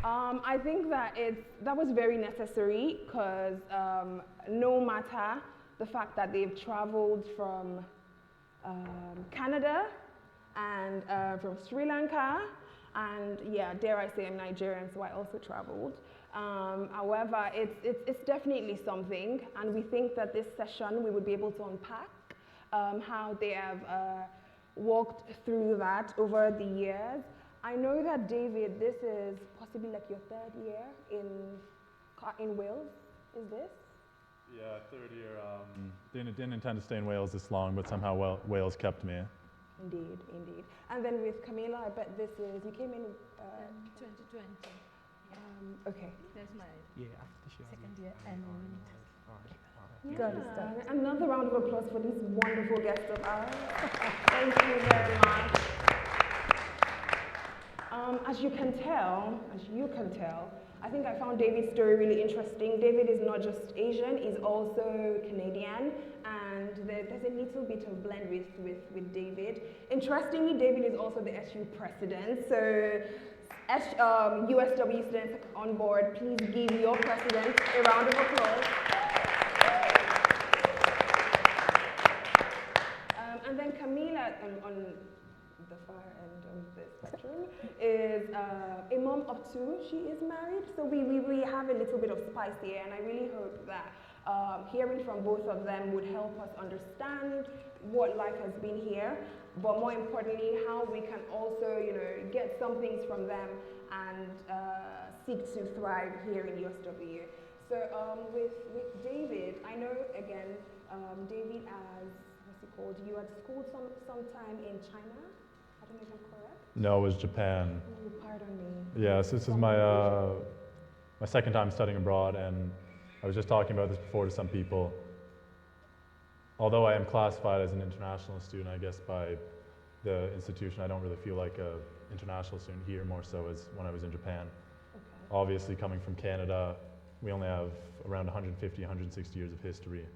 I think that that was very necessary because no matter the fact that they've traveled from Canada and from Sri Lanka, and yeah, dare I say I'm Nigerian, so I also traveled. However, it's definitely something, and we think that this session we would be able to unpack how they have walked through that over the years. I know that David, this is possibly like your third year in Wales, is this? Yeah, third year. Didn't intend to stay in Wales this long, but somehow Wales kept me. Indeed, indeed. And then with Chamila, I bet this is, you came in 2020. okay. That's my second year. Yeah. Another round of applause for this wonderful guest of ours. Thank you very much. As you can tell, I think I found David's story really interesting. David is not just Asian, he's also Canadian, and there's a little bit of blend with David. Interestingly, David is also the SU president, so USW students on board, please give your president a round of applause. And then Chamila, on the far end of the spectrum, is a mom of two. She is married, so we have a little bit of spice here, and I really hope that hearing from both of them would help us understand what life has been here, but more importantly, how we can also, get some things from them and seek to thrive here in USW. So with David, I know again, David, as what's it called? You had schooled sometime in China. I don't know if I'm correct. No, it was Japan. Oh, pardon me. Yeah, so this is my second time studying abroad, and I was just talking about this before to some people. Although I am classified as an international student, I guess by the institution, I don't really feel like an international student here, more so as when I was in Japan. Okay. Obviously, coming from Canada, we only have around 150, 160 years of history,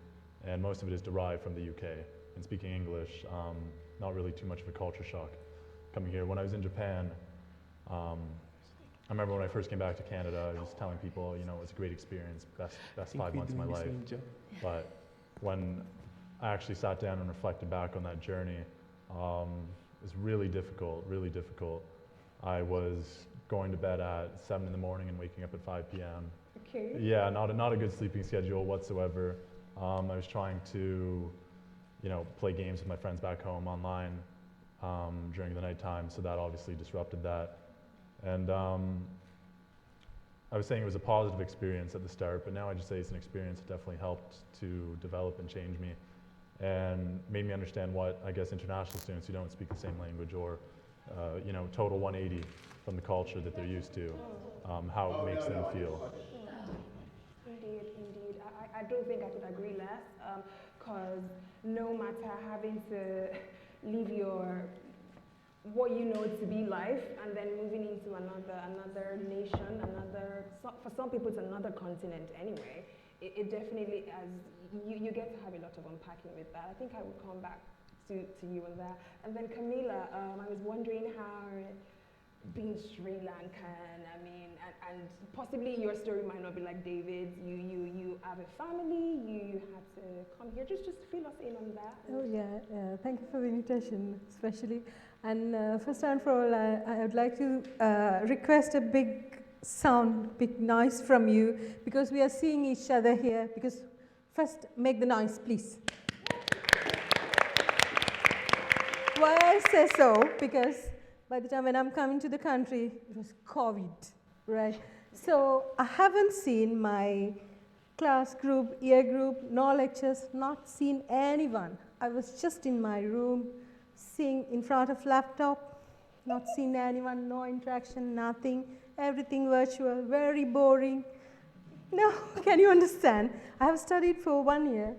and most of it is derived from the UK. And speaking English, not really too much of a culture shock coming here. When I was in Japan, I remember when I first came back to Canada, I was telling people, it was a great experience, best 5 months of my life. But when I actually sat down and reflected back on that journey, it was really difficult, really difficult. I was going to bed at 7 in the morning and waking up at 5 p.m. Okay. Yeah, not a good sleeping schedule whatsoever. I was trying to, play games with my friends back home online during the nighttime, so that obviously disrupted that. And I was saying it was a positive experience at the start, but now I just say it's an experience that definitely helped to develop and change me, and made me understand what, I guess, international students who don't speak the same language or, total 180 from the culture that they're used to, how it makes them feel. Indeed, indeed. I don't think I could agree less, because no matter having to leave what you know to be life, and then moving into another nation, for some people it's another continent anyway, it definitely, as you get to have a lot of unpacking with that. I think I would come back to you on that. And then Chamila, I was wondering how being Sri Lankan, and possibly your story might not be like David's. You have a family, you had to come here. Just fill us in on that. Oh yeah, thank you for the invitation, especially. And first and for all, I would like to request a big noise from you, because we are seeing each other here. Because first, make the noise, please. Why I say so? Because by the time when I'm coming to the country, it was COVID, right? So I haven't seen my class group, year group, no lectures, not seen anyone. I was just in my room, sitting in front of laptop, not seen anyone, no interaction, nothing, everything virtual, very boring. No, can you understand? I have studied for 1 year.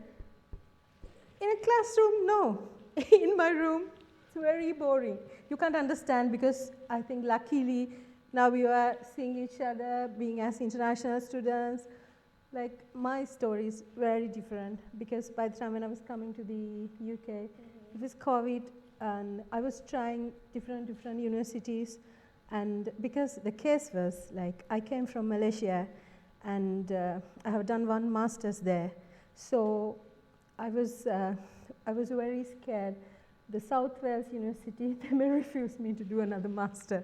In a classroom, no. In my room, it's very boring. You can't understand, because I think luckily now we are seeing each other, being as international students. Like, my story is very different, because by the time when I was coming to the UK, it was COVID, and I was trying different universities, And because the case was like, I came from Malaysia and I have done one master's there. So I was very scared. The South Wales University, they may refuse me to do another master.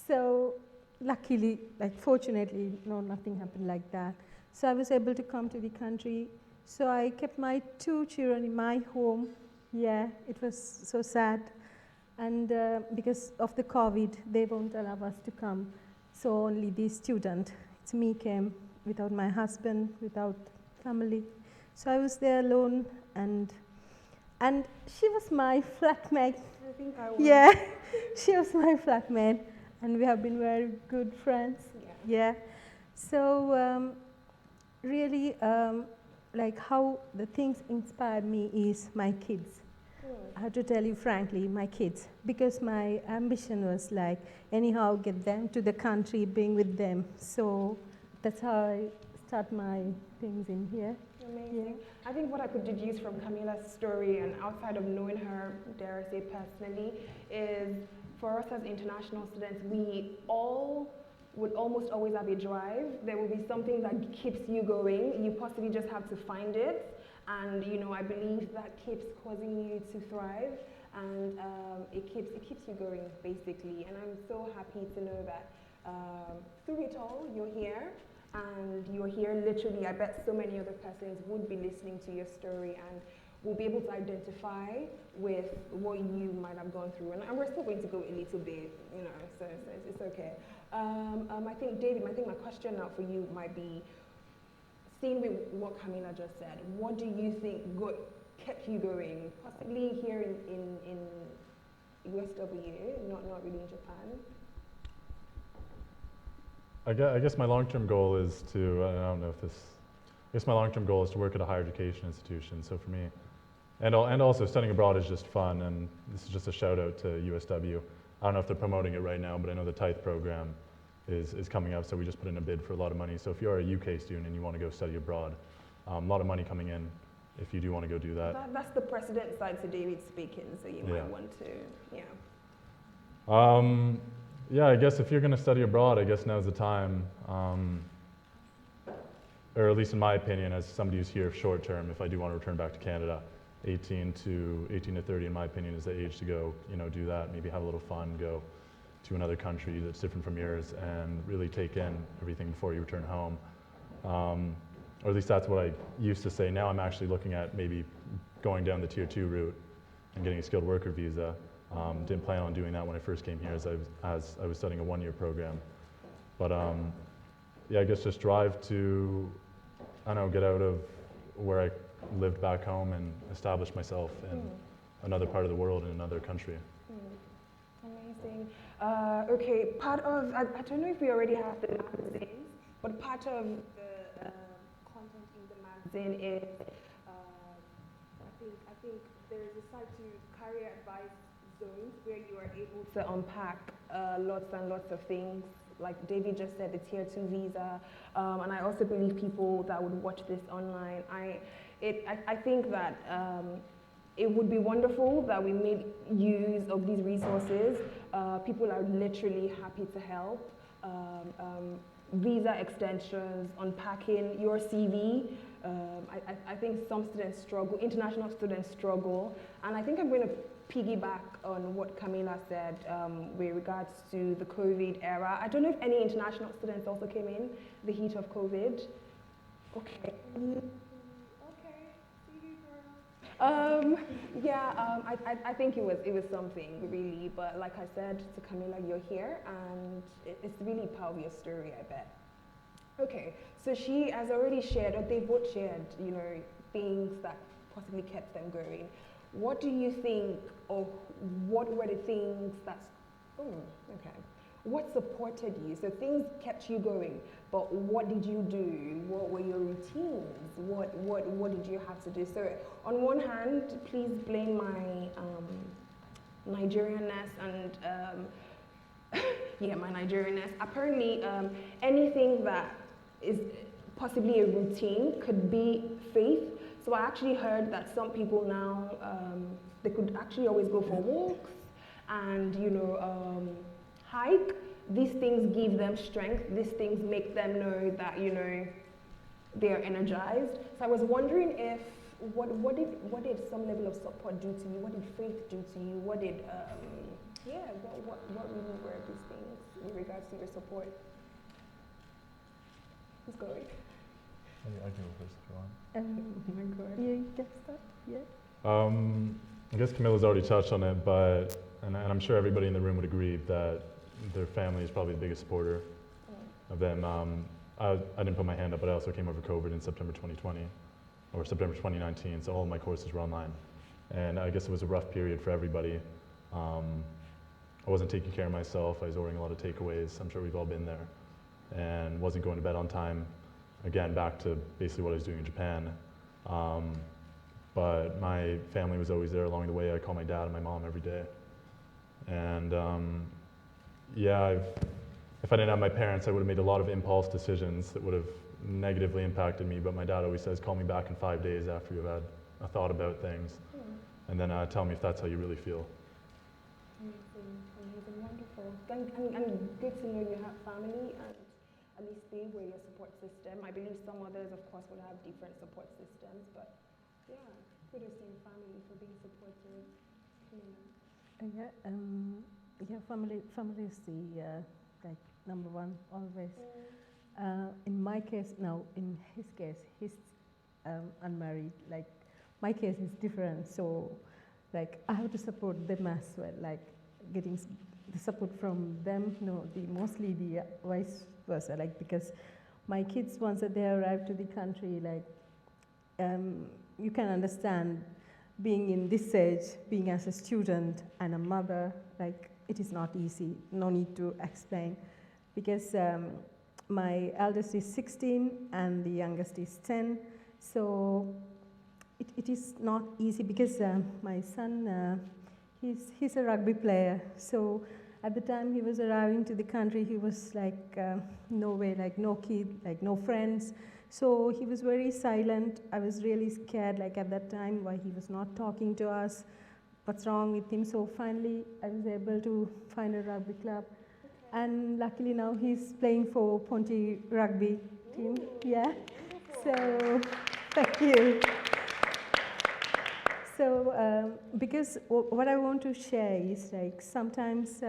So luckily, like fortunately, no, nothing happened like that. So I was able to come to the country. So I kept my 2 children in my home. Yeah, it was so sad. And because of the COVID, they won't allow us to come. So only the student, it's me, came without my husband, without family. So I was there alone, and she was my flatmate. I think I was. Yeah, she was my flatmate, and we have been very good friends. Yeah. Yeah. So really, like how the things inspired me is my kids. I have to tell you frankly, my kids, because my ambition was like, anyhow, get them to the country, being with them. So that's how I start my things in here. Amazing. I think what I could deduce from Chamila's story, and outside of knowing her, dare I say personally, is for us as international students, we all would almost always have a drive. There will be something that keeps you going. You possibly just have to find it. And I believe that keeps causing you to thrive, and it keeps you going basically. And I'm so happy to know that through it all, you're here, and you're here literally. I bet so many other persons would be listening to your story and will be able to identify with what you might have gone through. And we're still going to go a little bit, so it's okay. I think, David, my question now for you might be, seeing with what Chamila just said, what do you think kept you going, possibly here in USW, not really in Japan? I guess my long-term goal is to, I don't know if this, I guess my long-term goal is to work at a higher education institution. So for me, and also studying abroad is just fun, and this is just a shout out to USW. I don't know if they're promoting it right now, but I know the Tithe program is coming up, so we just put in a bid for a lot of money. So if you're a UK student and you want to go study abroad, a lot of money coming in if you do want to go do that. That's the precedent side to David speaking, so you might want to, yeah, I guess if you're going to study abroad, I guess now's the time, or at least in my opinion, as somebody who's here short term, if I do want to return back to Canada, 18 to 30, in my opinion, is the age to go, do that, maybe have a little fun, go to another country that's different from yours, and really take in everything before you return home. Or at least that's what I used to say. Now I'm actually looking at maybe going down the Tier 2 route and getting a skilled worker visa. Didn't plan on doing that when I first came here, as I was studying a 1-year program. But yeah, I guess just drive to, I don't know, get out of where I lived back home and establish myself in another part of the world, in another country. Amazing. Okay, part of, I don't know if we already have the magazines, but part of the content in the magazine is, I think there's a site to career advice zones where you are able to unpack lots and lots of things. Like David just said, the Tier 2 visa, and I also believe people that would watch this online, I think that it would be wonderful that we made use of these resources. People are literally happy to help. Visa extensions, unpacking your CV. I think some students struggle, international students struggle, and I think I'm going to piggyback on what Chamila said with regards to the COVID era. I don't know if any international students also came in the heat of COVID. Okay. I think it was something really, but like I said to Chamila, you're here, and it's really part of your story, I bet. Okay, so she has already shared, or they both shared, things that possibly kept them going. What do you think, or what were the things what supported you? So things kept you going, but what did you do? What were your routines? What did you have to do? So on one hand, please blame my Nigerianness and my Nigerianness. Apparently, anything that is possibly a routine could be faith. So I actually heard that some people now, they could actually always go for walks and, hike. things give them strength. These things make them know that, you know, they are energized. So I was wondering if, what did some level of support do to you? What did faith do to you? What did, what really were these things in regards to your support? Who's going? I can go first if you want. Oh my God. Yeah, you can start. Yeah. I guess Camilla's already touched on it, but, and I'm sure everybody in the room would agree that their family is probably the biggest supporter of them. I didn't put my hand up, but I also came over COVID in September 2020, or September 2019, so all of my courses were online. And I guess it was a rough period for everybody. I wasn't taking care of myself, I was ordering a lot of takeaways, I'm sure we've all been there, and wasn't going to bed on time. Again, back to basically what I was doing in Japan. But my family was always there along the way. I call my dad and my mom every day. And if I didn't have my parents, I would have made a lot of impulse decisions that would have negatively impacted me. But my dad always says, call me back in 5 days after you've had a thought about things. And then tell me if that's how you really feel. Amazing, wonderful. And good to know you have family, and at least they were your support system. I believe some others, of course, would have different support systems, but yeah, kudos to your family for being supportive. Family is the like number one always. In my case, now in his case, he's unmarried. Like my case is different, so like I have to support them as well. Like getting the support from them, mostly the vice versa. Like because my kids, once that they arrive to the country, like you can understand being in this age, being as a student and a mother, like it is not easy. No need to explain, because my eldest is 16 and the youngest is 10. So it is not easy because my son, he's a rugby player. So at the time he was arriving to the country, he was like no way, like no kid, like no friends. So he was very silent. I was really scared, like at that time, why he was not talking to us, what's wrong with him. So finally, I was able to find a rugby club. And luckily now he's playing for Ponty rugby team. Yeah. So, thank you. So, because what I want to share is like sometimes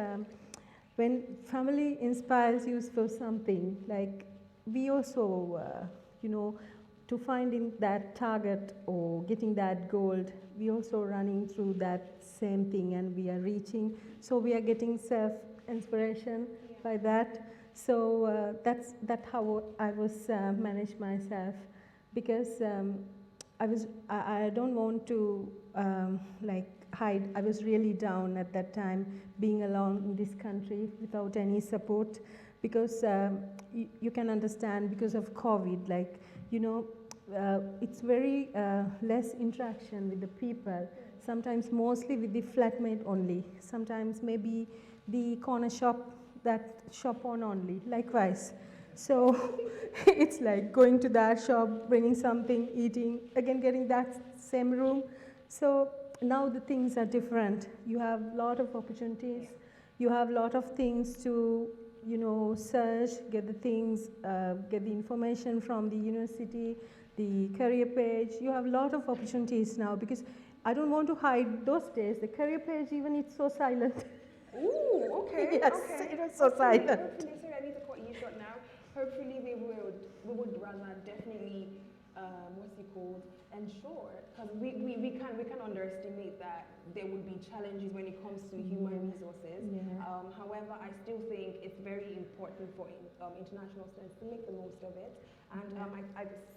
when family inspires you for something, like we also, to finding that target or getting that goal, we also running through that same thing and we are reaching. So we are getting self-inspiration by that. So that's how I was manage myself, because I don't want to like hide. I was really down at that time, being alone in this country without any support, because you can understand because of COVID, like, it's very less interaction with the people, sometimes mostly with the flatmate only, sometimes maybe the corner shop, that shop on only, likewise. So it's like going to that shop, bringing something, eating, again getting that same room. So now the things are different. You have a lot of opportunities. You have a lot of things to, search, get the things, get the information from the university, the career page. You have a lot of opportunities now, because I don't want to hide those days. The career page, even it's so silent. Ooh, okay. Yes, okay. it was so silent. Hopefully, sorry, I need to cut you short now. Hopefully we would rather definitely, ensure, because we can underestimate that there would be challenges when it comes to human resources. Yeah. However, I still think it's very important for international students to make the most of it. And I'm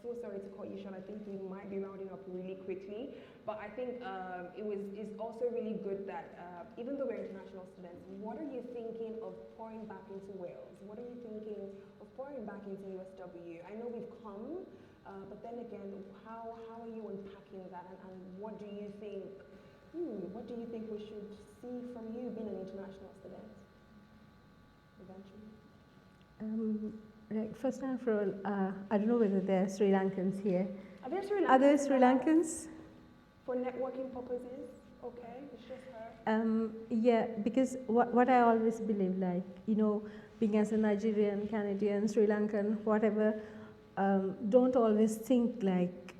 so sorry to cut you short. I think we might be rounding up really quickly, but I think it's also really good that even though we're international students, what are you thinking of pouring back into Wales? What are you thinking of pouring back into USW? I know we've come, but then again, how are you unpacking that, and what do you think? What do you think we should see from you being an international student eventually? Right, first and for all, I don't know whether there are Sri Lankans here. Are there Sri Lankans? Are there Sri Lankans? For networking purposes? Okay, it's just her. Yeah, because what I always believe, like, you know, being as a Nigerian, Canadian, Sri Lankan, whatever, don't always think like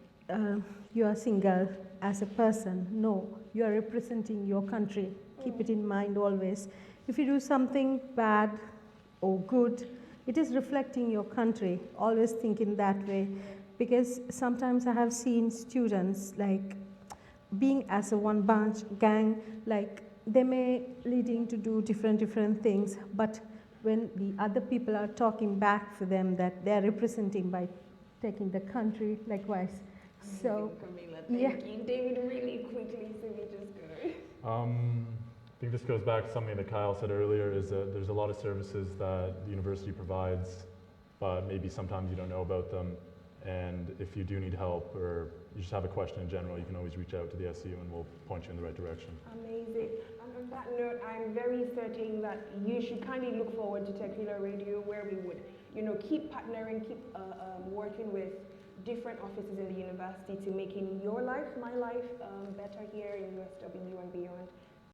you are single as a person. No, you are representing your country. Keep it in mind always. If you do something bad or good, it is reflecting your country. Always think in that way. Because sometimes I have seen students like being as a one bunch gang, like they may leading to do different things, but when the other people are talking back for them that they are representing by taking the country likewise. So Chamila, yeah. thank you. David, really quickly, so we just go. I think this goes back to something that Kyle said earlier, is that there's a lot of services that the university provides, but maybe sometimes you don't know about them. And if you do need help or you just have a question in general, you can always reach out to the SU and we'll point you in the right direction. Amazing. And on that note, I'm very certain that you should kindly look forward to Tequila Radio, where we would, you know, keep partnering, keep working with different offices in the university to making your life, my life, better here in USW and beyond.